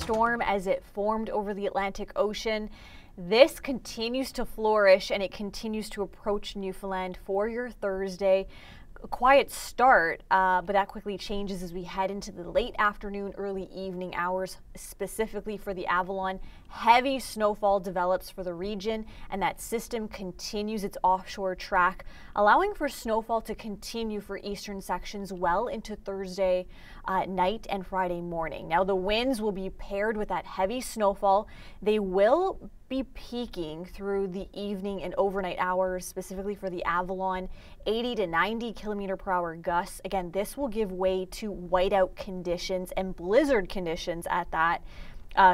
storm as it formed over the Atlantic Ocean. This continues to flourish and it continues to approach Newfoundland for your Thursday. A quiet start, but that quickly changes as we head into the late afternoon, early evening hours, specifically for the Avalon. Heavy snowfall develops for the region, and that system continues its offshore track, allowing for snowfall to continue for eastern sections well into Thursday night and Friday morning. Now, the winds will be paired with that heavy snowfall. They will be peaking through the evening and overnight hours, specifically for the Avalon, 80 to 90 kilometer per hour gusts. Again, this will give way to whiteout conditions and blizzard conditions at that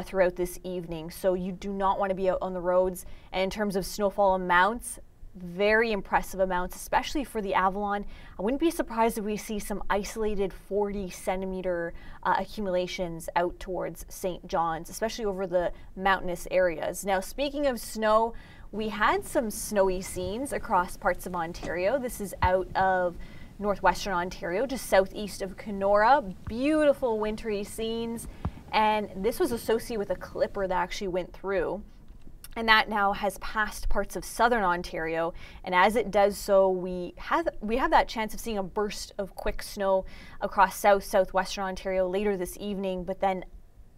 throughout this evening. So you do not want to be out on the roads. And in terms of snowfall amounts, very impressive amounts, especially for the Avalon. I wouldn't be surprised if we see some isolated 40 centimeter accumulations out towards St. John's, especially over the mountainous areas. Now, speaking of snow, we had some snowy scenes across parts of Ontario. This is out of northwestern Ontario, just southeast of Kenora. Beautiful wintry scenes. And this was associated with a clipper that actually went through. And that now has passed parts of southern Ontario, and as it does so, we have that chance of seeing a burst of quick snow across southwestern Ontario later this evening, but then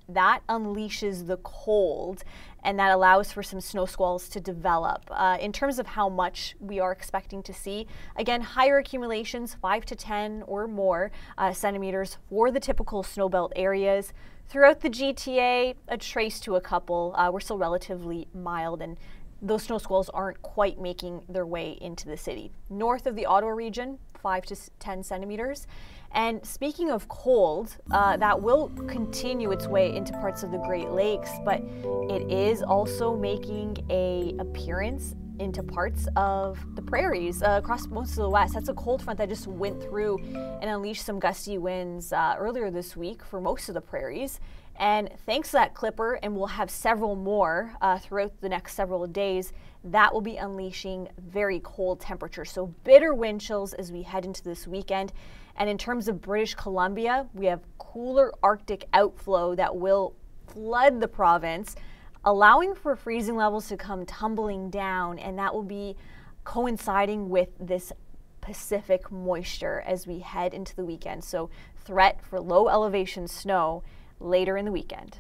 that unleashes the cold, and that allows for some snow squalls to develop. In terms of how much we are expecting to see, again, higher accumulations, 5 to 10 or more centimeters for the typical snowbelt areas. Throughout the GTA, a trace to a couple. We're still relatively mild, and those snow squalls aren't quite making their way into the city. North of the Ottawa region, 5 to 10 centimeters. And speaking of cold, that will continue its way into parts of the Great Lakes, but it is also making an appearance into parts of the prairies across most of the west. That's a cold front that just went through and unleashed some gusty winds earlier this week for most of the prairies. And thanks to that clipper, and we'll have several more throughout the next several days, that will be unleashing very cold temperatures. So bitter wind chills as we head into this weekend. And in terms of British Columbia, we have cooler Arctic outflow that will flood the province, allowing for freezing levels to come tumbling down, and that will be coinciding with this Pacific moisture as we head into the weekend. So threat for low elevation snow later in the weekend.